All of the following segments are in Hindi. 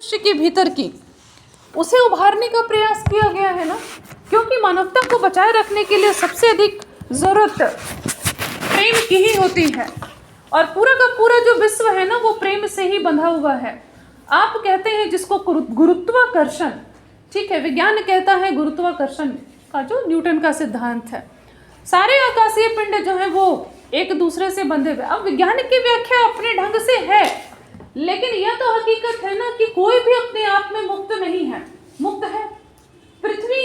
मनुष्य के भीतर की, उसे उभारने का प्रयास किया गया है ना, क्योंकि मानवता को बचाए रखने के लिए सबसे अधिक जरूरत प्रेम की ही होती है। और पूरा का पूरा जो विश्व है ना, वो प्रेम से ही बंधा हुआ है। आप कहते हैं जिसको गुरुत्वाकर्षण, ठीक है, विज्ञान कहता है गुरुत्वाकर्षण का जो न्यूटन का सिद्धांत है, सारे आकाशीय पिंड जो है वो एक दूसरे से बंधे हुए। अब विज्ञान की व्याख्या अपने ढंग से है, लेकिन यह तो हकीकत है ना कि कोई भी अपने आप में मुक्त नहीं है। मुक्त है पृथ्वी,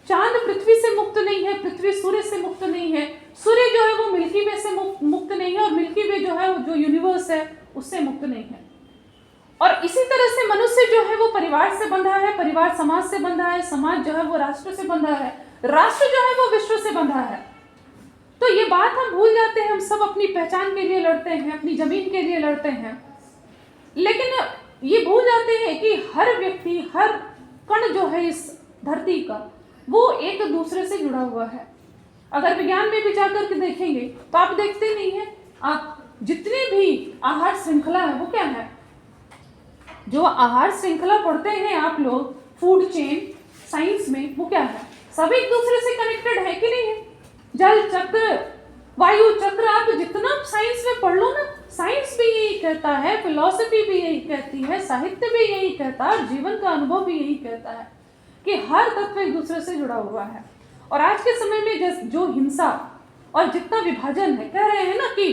चांद पृथ्वी से मुक्त नहीं है, पृथ्वी सूर्य से मुक्त नहीं है, सूर्य जो है वो मिल्की वे से मुक्त नहीं है, और मिल्की वे जो है जो यूनिवर्स है उससे मुक्त नहीं है। और इसी तरह से मनुष्य जो है वो परिवार से बंधा है, परिवार समाज से बंधा है, समाज जो है वो राष्ट्र से बंधा है, राष्ट्र जो है वो विश्व से बंधा है। तो ये बात हम भूल जाते हैं। हम सब अपनी पहचान के लिए लड़ते हैं, अपनी जमीन के लिए लड़ते हैं, लेकिन ये भूल जाते हैं कि हर व्यक्ति, हर कण जो है इस धरती का, वो एक दूसरे से जुड़ा हुआ है। अगर विज्ञान में भी जाकर के देखेंगे तो आप देखते नहीं है, आप जितने भी आहार श्रृंखला है वो क्या है, जो आहार श्रृंखला पढ़ते हैं आप लोग फूड चेन साइंस में, वो क्या है, सब एक दूसरे से कनेक्टेड है कि नहीं है। जल चक्र, वायु चक्र, आप जितना साइंस में पढ़ लो ना, साइंस भी यही कहता है, फिलॉसफी भी यही कहती है, साहित्य भी यही कहता है, जीवन का अनुभव भी यही कहता है कि हर तत्व एक दूसरे से जुड़ा हुआ है। और आज के समय में जो हिंसा और जितना विभाजन है, कह रहे हैं ना कि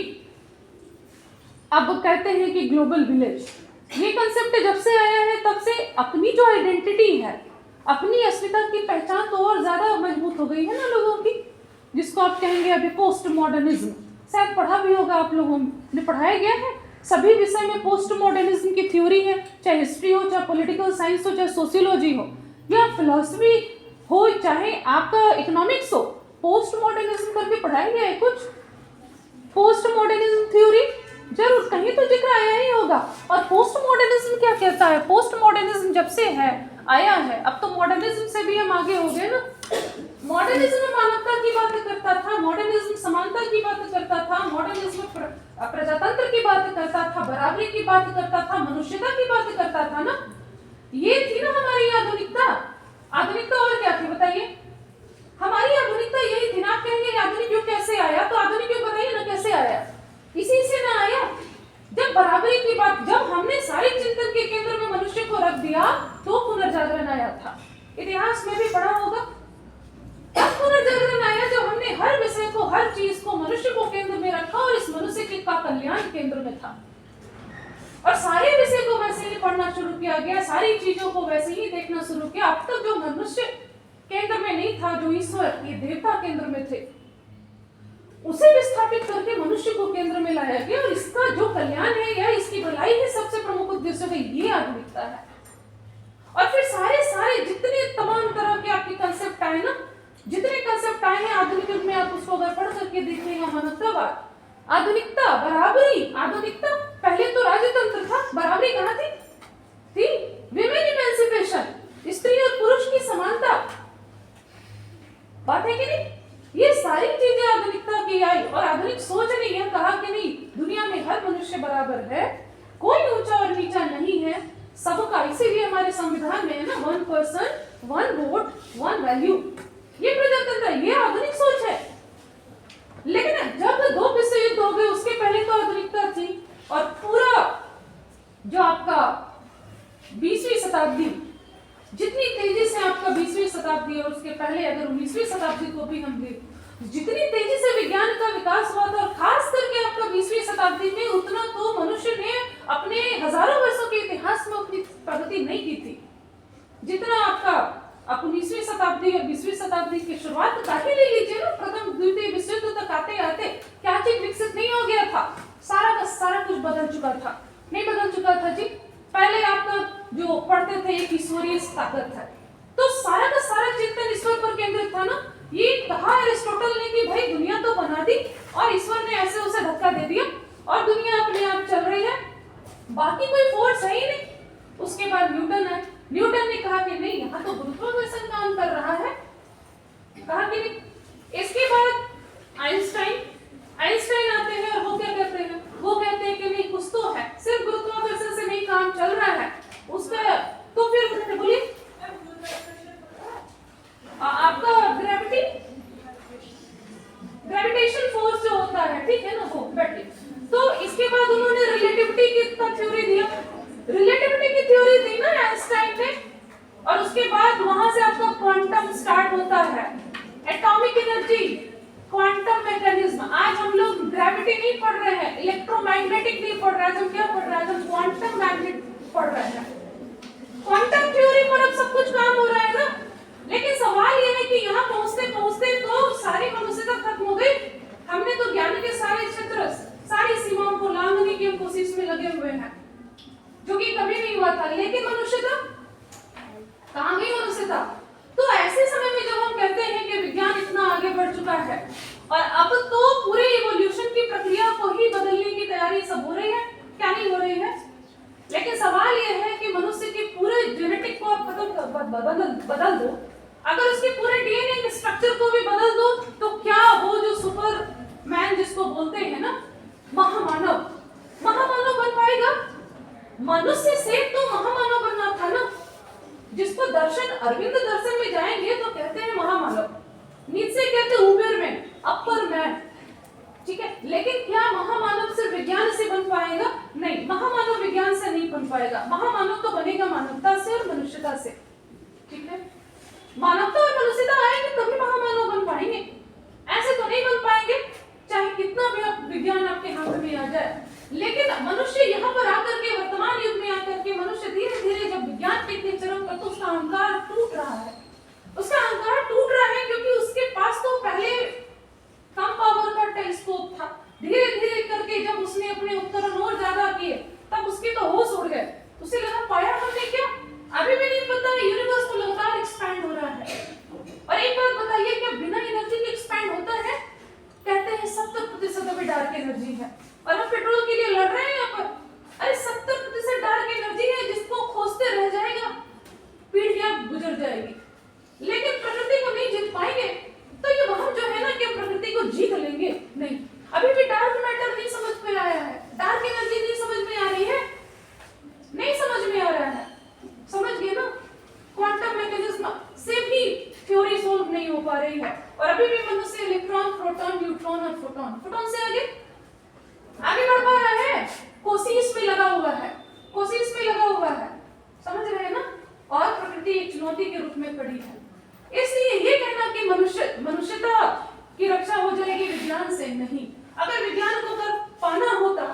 अब कहते हैं कि ग्लोबल विलेज, ये कंसेप्ट जब से आया है तब से अपनी जो आइडेंटिटी है, अपनी अस्मिता की पहचान तो और ज्यादा मजबूत हो गई है ना लोगों की, जिसको आप कहेंगे अभी पोस्ट मॉडर्निज्म। शायद पढ़ा भी होगा आप लोगों ने, पढ़ाया गया है सभी विषय में। पोस्ट मॉडर्निज्म की थ्योरी है, चाहे हिस्ट्री हो, चाहे पॉलिटिकल साइंस हो, चाहे सोशियोलॉजी हो, या फिलॉसफी हो, चाहे आपका इकोनॉमिक्स हो, पोस्ट मॉडर्निज्म करके पढ़ाया गया है कुछ। पोस्ट मॉडर्निज्म थ्योरी जरूर कहीं तो जिक्र आया ही होगा। और पोस्ट मॉडर्निज्म क्या कहता है, पोस्ट मॉडर्निज्म जब से है आया है, अब तो मॉडर्निज्म से भी हम आगे हो गए ना। मॉडर्निज्म मानवता की बात करता था, मॉडर्निज्म समानता की बात करता था, मॉडर्निज्म प्रजातंत्र की बात करता था, बराबरी की बात करता था, मनुष्यता की बात करता था ना। ये थी ना हमारी आधुनिकता। आधुनिकता और क्या थी बताइए, हमारी आधुनिकता यही थी ना। आप कहेंगे आधुनिक युग कैसे आया, तो आधुनिक युग बताइए ना कैसे आया। इसी से ना आया, जब बराबरी की बात, जब हमने सारे चिंतन के केंद्र में मनुष्य को रख दिया, तो पुनर्जागरण आया था। इतिहास में भी पढ़ा होगा, तब पुनर्जागरण आया जब हमने हर विषय को, हर चीज को मनुष्य को केंद्र में रखा और इस मनुष्य के का कल्याण केंद्र में था। और सारे विषय को वैसे ही पढ़ना शुरू किया गया, सारी चीजों को वैसे ही देखना शुरू किया। अब तक जो मनुष्य केंद्र में नहीं था, जो ईश्वर ये देवता केंद्र में थे, उसे विस्थापित करके मनुष्य को केंद्र में लाया गया। और इसका जो कल्याण है या इसकी भलाई है, सबसे प्रमुख उद्देश्य है, ये आधुनिकता है। और फिर सारे जितने तमाम तरह के आपके कंसेप्ट आए ना, जितने कंसेप्ट आए हैं आधुनिक युग में, आप उसको अगर पढ़ करके देखिएगा, मानवतावाद, आधुनिकता, बराबरी, आधुनिकता, पहले तो राजतंत्र था, बराबरी कहाँ थी विमेन इमेंसिपेशन, स्त्री और पुरुष की समानता, बात है कि नहीं। ये सारी चीजें आधुनिकता की आई। और आधुनिक सोच ने यह कहा कि नहीं, दुनिया में हर मनुष्य बराबर है, कोई ऊंचा और नीचा नहीं है, सबका। इसीलिए हमारे संविधान में है ना, 1 पर्सन 1 वोट 1 वैल्यू, ये प्रजातंत्र, ये आधुनिक सोच है। लेकिन जब 2 विश्व युद्ध हो गए, उसके पहले तो आधुनिकता थी। और पूरा जो आपका 20वीं शताब्दी, जितनी तेजी से आपका 20वीं शताब्दी और उसके पहले अगर 19वीं शताब्दी को भी हम देखें, जितनी तेजी से विज्ञान का विकास हुआ था, और खास करके आपका 20वीं शताब्दी में, उतना तो मनुष्य ने अपने हजारों वर्षों के इतिहास में उतनी प्रगति नहीं की थी जितना आप 19वीं शताब्दी और 20वीं शताब्दी की शुरुआत काफी ले लीजिए ना। प्रथम द्वितीय विश्व युद्ध तक आते आते क्या चीज विकसित नहीं हो गया था, सारा का सारा कुछ बदल चुका था। नहीं बदल चुका था जी। पहले आपका जो पढ़ते थे एक ईश्वरीय ताकत है, तो सारा का सारा चिंतन ईश्वर पर केंद्रित था ना। ये कहा अरिस्टोटल ने कि भाई दुनिया तो बना दी और ईश्वर ने ऐसे उसे धक्का दे दिया और दुनिया अपने आप चल रही है, बाकी कोई फोर्स है ही नहीं। उसके बाद न्यूटन है, न्यूटन ने कहा कि नहीं, यहाँ तो गुरुत्वाकर्षण काम कर रहा है, कहा कि नहीं। इसके बाद आइंस्टाइन आते हैं और वो क्या कहते हैं, वो कहते हैं कि नहीं, कुछ तो है, सिर्फ गुरुत्वाकर्षण से नहीं काम चल रहा है, उसका आइंस्टाइन ने, और उसके बाद वहां से आपका क्वांटम स्टार्ट होता है, एटॉमिक एनर्जी, क्वांटम मैकेनिज्म। आज हम लोग ग्रेविटी नहीं पढ़ रहे हैं, इलेक्ट्रोमैग्नेटिक नहीं पढ़ रहे हैं, हम क्या पढ़ रहे हैं, हम क्वांटम मैग्नेट पढ़ रहे हैं। क्वांटम थ्योरी पर अब सब कुछ काम हो रहा है ना। लेकिन सवाल यह है कि यहाँ पहुंचते पहुंचते तो सारी मनुष्यता खत्म हो गई। हमने तो ज्ञान के सारे क्षेत्र, सारी सीमाओं को लांघने की कोशिश में लगे हुए हैं, जो कि कभी नहीं हुआ था। लेकिन मनुष्यता कहाँ गई मनुष्यता? तो ऐसे समय में जब हम कहते हैं कि विज्ञान इतना आगे बढ़ चुका है और अब तो पूरे इवोल्यूशन की प्रक्रिया को ही बदलने की तैयारी सब हो रही है, क्या नहीं हो रही है? लेकिन सवाल यह है कि मनुष्य के पूरे जेनेटिक को आप बदल दो, अगर उसके पूरे डीएनए के स्ट्रक्चर को भी बदल दो, तो क्या वो जो सुपर मैन जिसको बोलते हैं ना, महामानव बन पाएगा? मनुष्य से तो महामानव बनना था ना, जिसको दर्शन, अरविंद दर्शन में जाएंगे तो कहते हैं महामानव, नीचे कहते हैं उबेर मैन, अपर मैन, ठीक है। लेकिन क्या महामानव सिर्फ विज्ञान से बन पाएगा? नहीं, महामानव विज्ञान से नहीं बन पाएगा। महामानव तो बनेगा मानवता से और मनुष्यता से, ठीक है। मानवता और मनुष्यता आएंगे तभी महामानव बन पाएंगे, ऐसे तो नहीं बन पाएंगे, चाहे कितना भी विज्ञान आपके हाथ में आ जाए। लेकिन मनुष्य यहाँ पर आकर के, वर्तमान युग में आकर के मनुष्य धीरे धीरे जब विज्ञान के इतने चरम पर, तो उसका अहंकार टूट रहा है। उसका अहंकार टूट रहा है क्योंकि उसके पास तो पहले कम पावर का टेलीस्कोप था। धीरे धीरे करके जब उसने अपने उपकरण और ज्यादा किए, तब उसके तो होश उड़ गए। उसे लगा पाया हमने क्या? अभी भी नहीं पता है। यूनिवर्स तो लगातार एक्सपैंड हो रहा है। और एक बात बताइए, क्या बिना एनर्जी के एक्सपैंड होता है? कहते हैं 70% अभी डार्क एनर्जी है, और हम पेट्रोल के लिए लड़ रहे हैं यहाँ पर। अरे 70% डार्क एनर्जी है, जिसको खोजते रह जाएगा, पीढ़ियां गुजर जाएगी, लेकिन प्रकृति को नहीं जीत पाएंगे। तो ये वह जो है ना कि प्रकृति को जीत लेंगे, नहीं, अभी भी डार्क मैटर नहीं समझ में आया है, डार्क एनर्जी नहीं समझ में आ रही है, नहीं समझ में आ रहा है। समझ गए ना? क्वांटम मैकेनिज्म से भी थ्योरी सोल्व नहीं हो पा रही है, और अभी भी मनुष्य इलेक्ट्रॉन, प्रोटॉन, न्यूट्रॉन और फोटॉन से आगे बढ़ पा रहा है, कोशिश में लगा हुआ है, कोशिश में लगा हुआ है, समझ रहे हैं ना? और प्रकृति एक चुनौती के रूप में खड़ी है। इसलिए ये कहना कि मनुष्यता की रक्षा हो जाएगी विज्ञान से, नहीं। अगर विज्ञान को कर पाना होता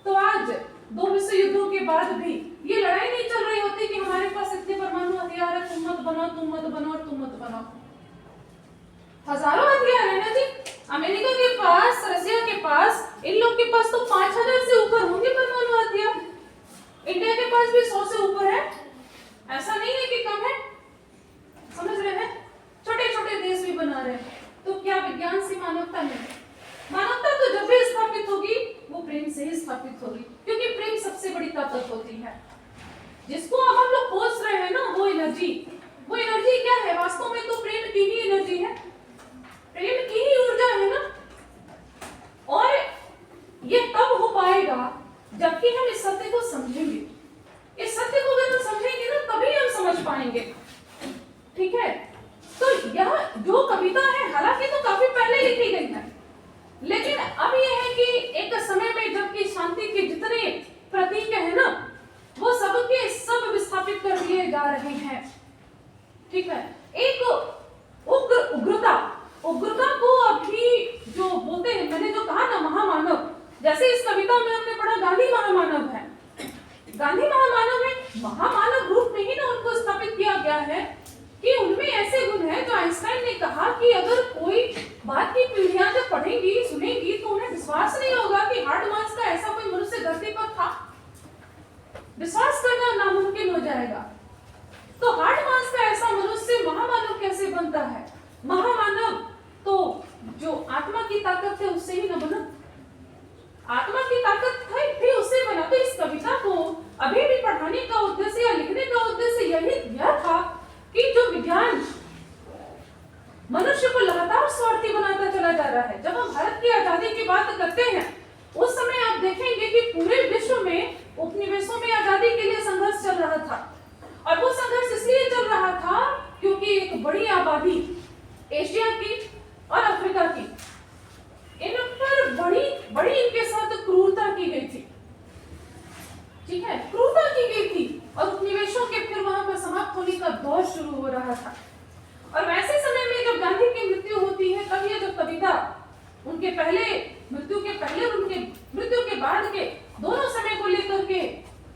तो आज 2 विश्व युद्धों के बाद भी ये लड़ाई नहीं चल रही होती कि हमारे पास इतने परमाणु हथियार है, तुम मत बनाओ, तुम मत बनाओ, तुम मत बनाओ। हजारों हथियार है ना जी। अमेरिका के पास, रशिया के पास, इन लोग के पास तो 5000 से ऊपर होंगे परमाणु हथियार। इंडिया के पास भी 100 से ऊपर है, ऐसा नहीं है कि कम है, समझ रहे हैं? छोटे छोटे देश भी बना रहे हैं। तो क्या विज्ञान से मानवता नहीं? मानवता तो जब भी स्थापित होगी वो प्रेम से ही स्थापित होगी, क्योंकि प्रेम सबसे बड़ी ताकत होती है। जिसको अब हम लोग खोज रहे हैं ना, वो एनर्जी क्या है? वास्तव में तो प्रेम की ही एनर्जी है, प्रेम की ही ऊर्जा है ना। और ये तब हो पाएगा जबकि हम इस सत्य को समझेंगे। इस सत्य को अगर हम समझेंगे ना, तभी हम समझ पाएंगे, ठीक है? तो यह जो कविता है, हालांकि तो काफी पहले लिखी गई है, लेकिन अब यह है कि एक समय में जबकि शांति के जितने प्रतीक है ना, वो सबके सब विस्थापित कर दिए जा रहे हैं, ठीक है? एक उग्रता को अभी जो बोलते हैं, मैंने जो कहा ना महामानव, जैसे इस कविता में हमने पढ़ा गांधी महामानव है, गांधी महामानव है, महामानव रूप में ही ना उनको स्थापित किया गया है कि उनमें ऐसे गुण है जो आइंस्टाइन ने कहा कि अगर कोई बात की पीढ़ियां जब पढ़ेंगी, सुनेंगी, तो उन्हें विश्वास नहीं होगा कि हार्ड मास का ऐसा कोई मनुष्य धरती पर था। विश्वास करना नामुमकिन हो जाएगा। तो हार्ड मास का ऐसा मनुष्य महामानव कैसे बनता है? महामानव तो जो आत्मा की ताकत है उससे ही न बना, आत्मा की ताकत थी उससे बना। तो इस कविता को अभी भी पढ़ाने का उद्देश्य या लिखने का उद्देश्य यह था कि जो विज्ञान मनुष्य को लगातार स्वार्थी बनाता चला जा रहा है। जब हम भारत की आजादी की बात करते हैं, उस समय आप देखेंगे कि पूरे विश्व में उपनिवेशों में आजादी के लिए संघर्ष चल रहा था, और वो संघर्ष इसलिए चल रहा था क्योंकि एक बड़ी आबादी एशिया की और अफ्रीका की, इन पर बड़ी इनके साथ क्रूरता की गई थी, ठीक है? क्रूरता की गई थी, और उपनिवेशों के फिर वहां दौर शुरू हो रहा था। और वैसे समय में जब गांधी की मृत्यु होती है, तब ये जो कविता उनके पहले मृत्यु के पहले और उनके मृत्यु के बाद के दोनों समय को लेकर के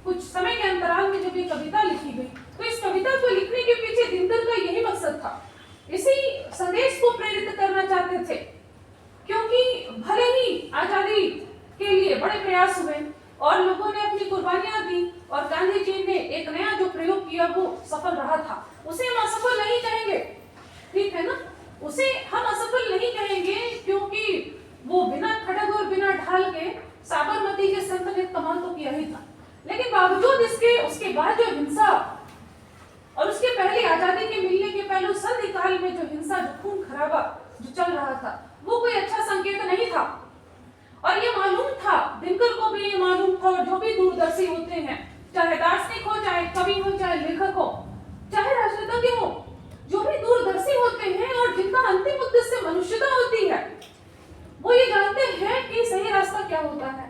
कुछ समय के अंतराल में जब ये कविता लिखी गई, तो इस कविता को लिखने के पीछे दिनकर का यही मकसद था, इसी संदेश को प्रेरित करना चाहते थे। क्योंकि भले ही आजादी के लिए बड़े प्रयास हुए और लोगों ने अपनी कुर्बानियां दी और गांधी जी ने एक नया जो प्रयोग किया वो सफल रहा था, उसे हम असफल नहीं कहेंगे, ठीक है ना, उसे हम असफल नहीं कहेंगे, क्योंकि वो बिना खड़ग और बिना ढाल के साबरमती के संत ने कमाल तो किया ही था। लेकिन बावजूद इसके उसके बाद जो हिंसा और उसके पहले आजादी के मिलने के पहले संधि काल में जो हिंसा, जो खून खराबा जो चल रहा था, वो कोई अच्छा संकेत नहीं था। और ये मालूम था, दिनकर को भी ये मालूम था, और जो भी दूरदर्शी होते हैं, चाहे दार्शनिक हो, चाहे कवि हो, चाहे लेखक हो, चाहे राजनीतिज्ञ हो, जो भी दूरदर्शी होते हैं और जिनका अंतिम उद्देश्य मनुष्यता होती है, वो ये जानते हैं कि सही रास्ता क्या होता है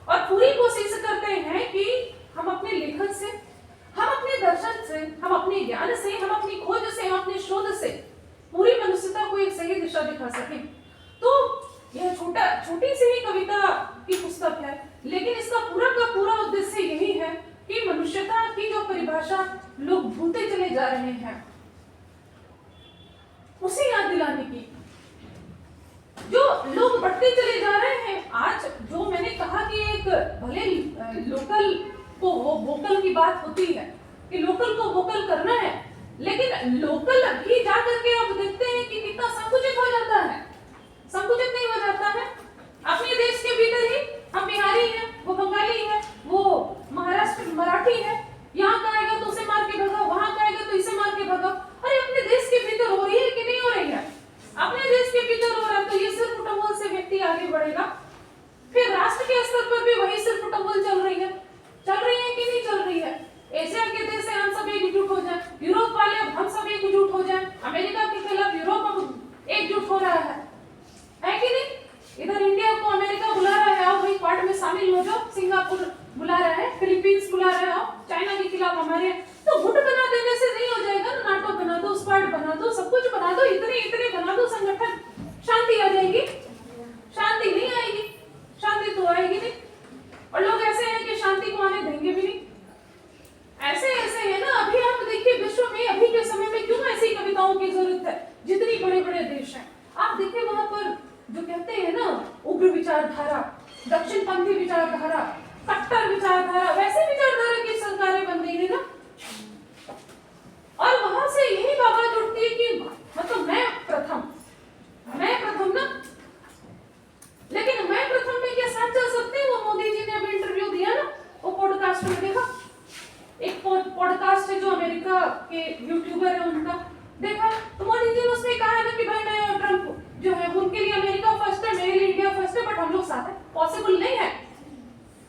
और पूरी कोशिश करते हैं कि हम अपने लेखन से, हम अपने दर्शन से, हम अपने ज्ञान से, हम अपनी खोज से, हम अपने शोध से पूरी मनुष्यता को एक सही दिशा दिखा सकें। तो यह छोटी सी ही कविता की पुस्तक है, लेकिन इसका पूरा का पूरा उद्देश्य यही है कि मनुष्यता की जो परिभाषा लोग भूलते चले जा रहे हैं, उसे याद दिलाने की। जो लोग बढ़ते चले जा रहे हैं, आज जो मैंने कहा कि एक भले लोकल को वोकल की बात होती है कि लोकल को वोकल करना है, लेकिन लोकल भी जा करके आप देखते हैं कि कितना संकुचित हो जाता है। संकुचित नहीं हो जाता है अपने देश के भीतर ही, हम बिहारी हैं, वो बंगाली है, वो महाराष्ट्र मराठी है, यहाँ का आएगा तो उसे मार के भगाओ, वहां का आएगा तो इसे मार के भगाओ। अरे अपने देश के भीतर हो रही है कि नहीं हो रही है? अपने देश के भीतर हो रहा है तो ये सिर्फ उटंबल से व्यक्ति आगे बढ़ेगा। फिर राष्ट्र के स्तर पर भी वही सिर्फ उटंबल चल रही है कि नहीं चल रही है? एशिया के देश से हम सब एकजुट हो जाए, यूरोप वाले अब हम सब एकजुट हो जाए, अमेरिका के खिलाफ यूरोप अब एकजुट हो रहा है कि नहीं? इधर इंडिया को अमेरिका बुला रहा है, आओ भाई क्वाड में शामिल हो जाओ, सिंगापुर बुला रहा है, फिलीपींस बुला रहा है, आओ चाइना के खिलाफ हमारे, तो गुट बना देने से नहीं हो जाएगा ना, नाटो बना दो, स्क्वाड बना दो, सब कुछ बना दो, इतने बना दो संगठन, शांति आ जाएगी? शांति नहीं आएगी, शांति तो आएगी नहीं। और लोग ऐसे हैं कि शांति को आने देंगे भी नहीं, ऐसे है ना। अभी आप देखिए विश्व में अभी के समय में क्यों ऐसी कविताओं की जरूरत है, जितनी बड़े बड़े देश हैं, आप देखिए वहां पर जो कहते हैं ना उग्र विचारधारा, दक्षिणपंथी विचारधारा, कट्टर विचारधारा, वैसे विचारधारा की सरकारें बन रही है ना। और वहां से यही बात उठती है कि मतलब मैं प्रथम ना, लेकिन मैं प्रथम में क्या साथ चल सकते हैं? वो मोदी जी ने अभी इंटरव्यू दिया ना, वो पॉडकास्ट में देखा, एक पॉडकास्ट है जो अमेरिका के यूट्यूबर है उनका, देखा तो मोदी जी ने उसमें कहा है ना कि भाई मैं ट्रम्प जो है उनके लिए अमेरिका फर्स्ट है, मेरे लिए इंडिया फर्स्ट है, बट हम लोग साथ हैं। पॉसिबल नहीं है।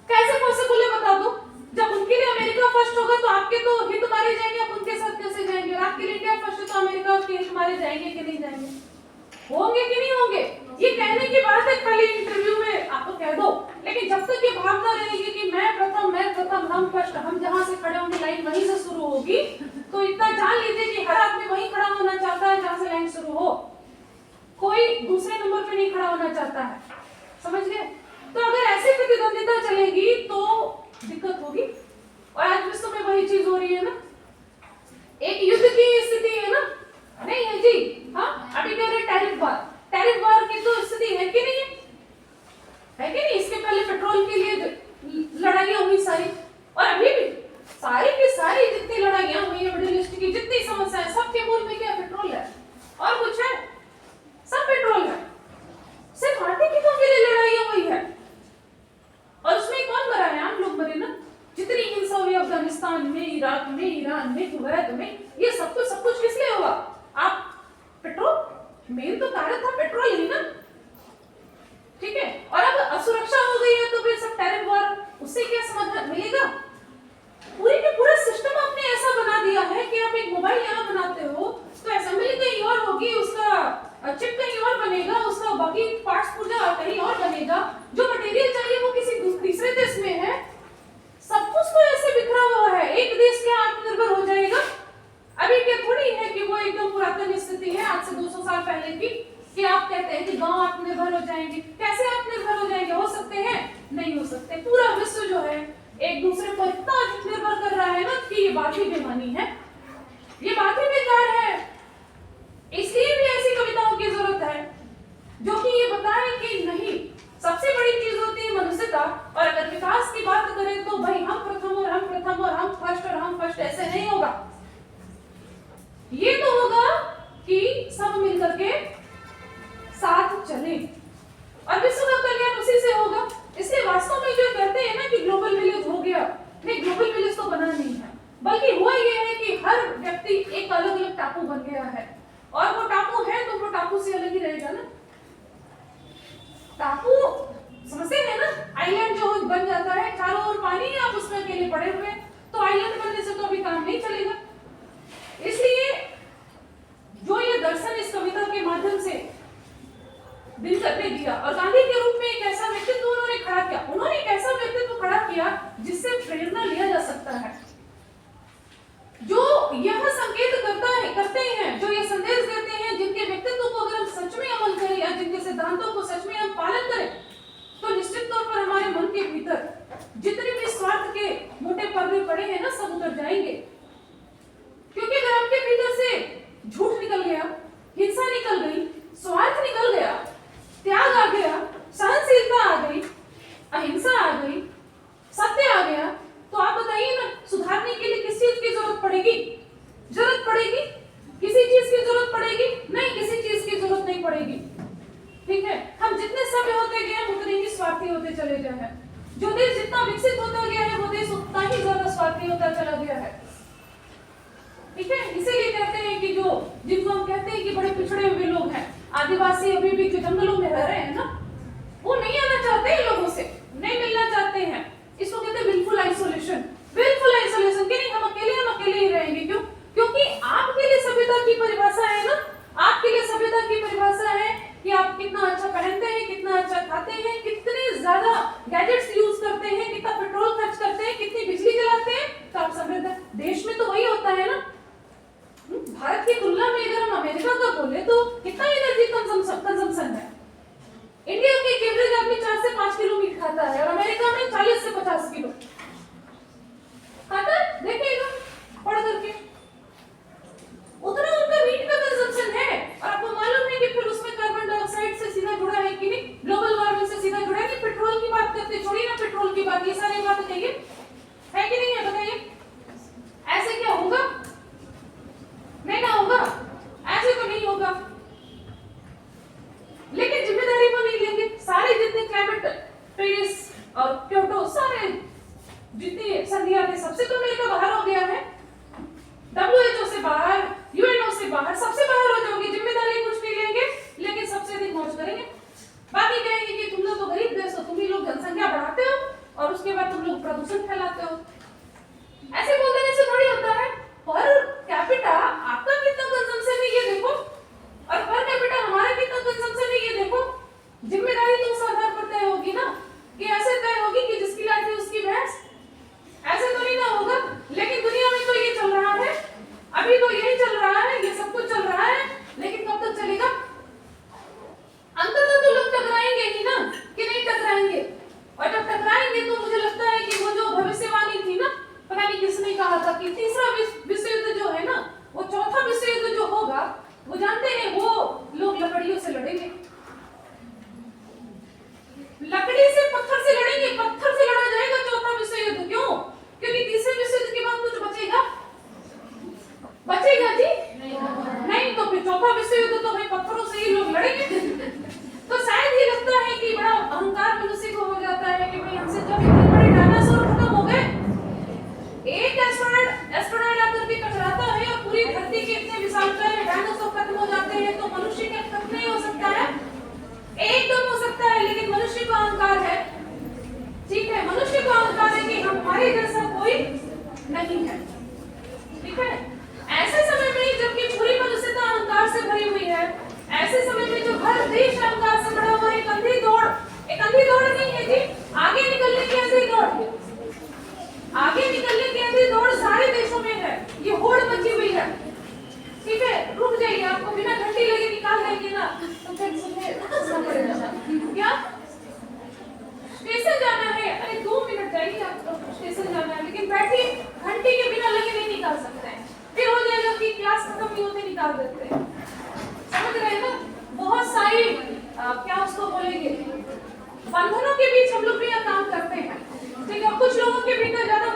कैसे पॉसिबल है बता दो? जब उनके लिए अमेरिका फर्स्ट होगा तो आपके तो हित मारे जाएंगे, आप उनके साथ कैसे जाएंगे? और आपके लिए इंडिया फर्स्ट है तो अमेरिका के हित मारे जाएंगे कि नहीं जाएंगे? होंगे कि नहीं होंगे? ये कहने की बात है खाली इंटरव्यू में आप तो कह दो, लेकिन जब तक ये भावना रहेगी कि मैं प्रथम, हम फर्स्ट, हम जहां से खड़े होंगे लाइन वहीं से शुरू होगी, तो इतना जान लीजिए कि हर आदमी वहीं खड़ा होना चाहता है जहां से लाइन शुरू हो, कोई दूसरे नंबर पे नहीं खड़ा होना चाहता है, समझ गए? तो अगर ऐसी प्रतिद्वंदिता चलेगी तो दिक्कत होगी। और आज विश्व में वही चीज हो रही है ना, एक युद्ध की स्थिति है ना, नहीं है जी? हाँ, अभी कह रहे टैरिफ वार की तो स्थिति है कि नहीं है कि नहीं? इसके पहले पेट्रोल के लिए लड़ाइयां हुई सारी, और अभी भी सारी की सारी जितनी लड़ाइयां हुई है, मिडिल ईस्ट की जितनी समस्या है, सबके मूल में क्या पेट्रोल है और कुछ है? सब पेट्रोल है। सिर्फ आर्थिकों के लिए लड़ाइयां हुई है, और उसमें कौन मरा है? आम लोग मरे ना। जितनी हिंसा हुई अफगानिस्तान में, इराक में, ईरान में, कुवैत में, ये सब कुछ किस लिए हुआ? आप पेट्रोल, मेन तो कारण था पेट्रोल ही ना, ठीक है? और अब असुरक्षा हो गई है तो फिर सब टैरिफ वार, उससे क्या समाधान मिलेगा? पूरी के पूरा सिस्टम आपने ऐसा बना दिया है कि आप एक मोबाइल यहाँ बनाते हो तो असेंबली कहीं और होगी, उसका चिप कहीं और बनेगा, उसका बाकी पार्ट्स पुर्जा कहीं और बनेगा, जो मटेरियल चाहिए वो किसी तीसरे देश में है। सब कुछ तो ऐसे बिखरा हुआ है। एक देश क्या आत्मनिर्भर हो जाएगा? बात ही बेमानी है, ये बात ही बेकार है। इसलिए भी ऐसी कविताओं की जरूरत है जो कि ये बताए कि नहीं, सबसे बड़ी चीज होती है मनुष्यता। और अगर विकास की बात करें तो भाई हम प्रथम और हम प्रथम और हम फर्स्ट और हम फर्स्ट, ऐसे नहीं होगा। ये तो होगा कि सब मिलकर के साथ चले और विश्व का कल्याण उसी से होगा। इसलिए वास्तव में जो कहते हैं ना कि ग्लोबल विलेज हो गया, नहीं, ग्लोबल विलेज तो बना नहीं है, बल्कि हुआ ये है कि हर व्यक्ति एक अलग अलग टापू बन गया है। और वो टापू है तो वो टापू से अलग ही रहेगा ना। टापू समझते हैं ना, आइलैंड जो बन जाता है, चारों ओर पानी, आप उसमें अकेले पड़े हुए, तो आइलैंड बनने से तो अभी काम नहीं चलेगा। इसलिए जो ये दर्शन इस कविता के माध्यम से दिल करने दिया, और गांधी के रूप में एक ऐसा व्यक्तित्व उन्होंने खड़ा किया, उन्होंने एक ऐसा व्यक्तित्व खड़ा किया जिससे प्रेरणा लिया जा सकता है, जो यह संकेत करते हैं, जो ये संदेश देते हैं, जिनके व्यक्तित्व को अगर हम सच में अमल करें या जिनके सिद्धांतों को सच में हम पालन करें, तो निश्चित तौर पर हमारे मन के भीतर जितने भी स्वार्थ के मोटे पर्दे पड़े हैं ना, सब उतर जाएंगे। क्योंकि अगर आपके भीतर से झूठ निकल गया, हिंसा निकल गई, स्वार्थ निकल गया, त्याग आ गया, सहनशीलता आ गई, अहिंसा आ गई, सत्य आ गया, तो आप बताइए ना, सुधारने के लिए किस चीज की जरूरत पड़ेगी? जरूरत पड़ेगी किसी चीज की जरूरत पड़ेगी? नहीं, किसी चीज की जरूरत नहीं पड़ेगी। ठीक है, हम जितने सभ्य होते गए हम उतने ही स्वार्थी होते चले गए हैं। जो देश जितना विकसित होता गया है वो देश उतना ही ज्यादा स्वार्थी होता चला गया है। ठीक है, इसीलिए कहते हैं कि जो जिनको हम कहते हैं कि बड़े पिछड़े हुए लोग हैं, आदिवासी अभी भी जो जंगलों में रह रहे हैं ना, वो नहीं आना चाहते हैं, लोगों से नहीं मिलना चाहते हैं। इसको कहते हैं विलफुल आइसोलेशन। विलफुल आइसोलेशन कि नहीं, हम अकेले ही रहेंगे। क्यों? क्योंकि आपके लिए सभ्यता की परिभाषा है ना, आपके लिए सभ्यता की परिभाषा है कि आप कितना अच्छा पहनते हैं, कितना अच्छा खाते हैं, कितने ज्यादा गैजेट्स यूज करते हैं, कितना पेट्रोल खर्च करते हैं, कितनी बिजली जलाते हैं, तो आप समृद्ध हैं। देश में तो वही होता है ना। भारत की तुलना में अगर हम अमेरिका का बोले तो कितना एनर्जी कंजम्पशन है। इंडिया के एवरेज आदमी 4 से 5 किलो मीट खाता है और अमेरिका में 40 से 50 किलो खाता है। देखिएगा पढ़ करके, उतना उनका मीट का कंजम्पशन है। और आपको मालूम है कि फिर उसमें कार्बन डाइऑक्साइड से सीधा जुड़ा है कि नहीं, ग्लोबल वार्मिंग से सीधा जुड़ा है कि पेट्रोल की बात करते, छोड़िए ना पेट्रोल की बात, ये सारी बातें कहिए, है कि नहीं है? बताइए, ऐसे क्या होगा? नहीं ना होगा, ऐसे तो नहीं होगा। लेकिन जिम्मेदारी तो नहीं लेंगे। सारे जितने क्लाइमेट पेरिस और क्योटो, सारे जितनी संधियां थी, सबसे तो अमेरिका बाहर हो गया है, WHO से बाहर, UNO से बाहर, सबसे बाहर हो जाओगे। जिम्मेदारी कुछ नहीं लेंगे, लेकिन सबसे अधिक मौज करेंगे। बाकी कहेंगे कि तुम लोग तो गरीब देश हो, तुम ही लोग जनसंख्या बढ़ाते हो और उसके बाद तुम लोग प्रदूषण फैलाते हो। ऐसे बोल देने से थोड़ी होता है। पर कैपिटा आपका कितना कंजम्पशन है ये देखो, और पर कैपिटा हमारा कितना कंजम्पशन है ये देखो। जिम्मेदारी तो उस आधार पर तय होगी ना, कि ऐसे तय होगी कि जिसकी लाठी उसकी भैंस, ऐसे तो नहीं ना होगा। लेकिन दुनिया में तो ये चल रहा है, अभी तो यही चल रहा है, ये सब कुछ चल रहा है, लेकिन कब तक चलेगा? अंततः तो लोग टकराएंगे ही ना, कि नहीं टकराएंगे? और जब टकराएंगे तो मुझे लगता है कि वो जो भविष्यवाणी थी ना, पता नहीं किसने कहा था कि तीसरा विश्व युद्ध जो है ना, वो चौथा विश्व युद्ध जो होगा, वो जानते हैं वो लोग लकड़ियों से लड़ेंगे, लकड़ी से, पत्थर से लड़ेंगे, पत्थर से लड़ा जाएगा चौथा विश्व युद्ध। क्यों? क्योंकि तीसरे विश्व युद्ध के बाद कुछ बचेगा? बचेगा जी? नहीं, तो फिर चौथा विश्व युद्ध तो भाई पत्थरों से ही लोग लड़ेंगे। तो शायद ये लगता है कि बड़ा अहंकार मनुष्य को हो जाता है कि भाई हमसे जब इतने बड़े डायनासोर खत्म हो गए, एक एस्ट्रोनॉट आकर के टकराता है और पूरी धरती के इतने विशालकाय डायनासोर खत्म हो जाते हैं, तो मनुष्य क्या खत्म नहीं हो सकता है? एकदम हो सकता है। लेकिन मनुष्य को अहंकार है, ठीक है, मनुष्य को अहंकार है कि हमारे जैसा कोई नहीं है। ठीक है, ऐसे समय में जबकि पूरी मनुष्यता अहंकार से भरी हुई है, ऐसे समय में जो हर देश अहंकार से भरा हुआ है, एक अंधी दौड़ नहीं है जी, आगे निकलने की अंधी दौड़, आगे निकलने की अंधी दौड़ सारे देशों में है, ये होड़ मची हुई है। ठीक है, रुक जाइए, आपको बिना घंटी लगे निकाल देंगे ना, तो फिर सुनना पड़ेगा। क्या स्टेशन जाना है? अरे 2 मिनट जाइए, आपको स्टेशन जाना है, लेकिन बैठिए, घंटी के बिना लगे नहीं निकाल सकते हैं। फिर हो जाएगा कि क्लास खत्म नहीं होते निकाल देते हैं। समझ रहे हैं ना? बहुत सारी क्या उसको बोलेंगे, बंधनों के बीच हम लोग भी यह काम करते हैं। ठीक है, कुछ लोगों के भीतर ज्यादा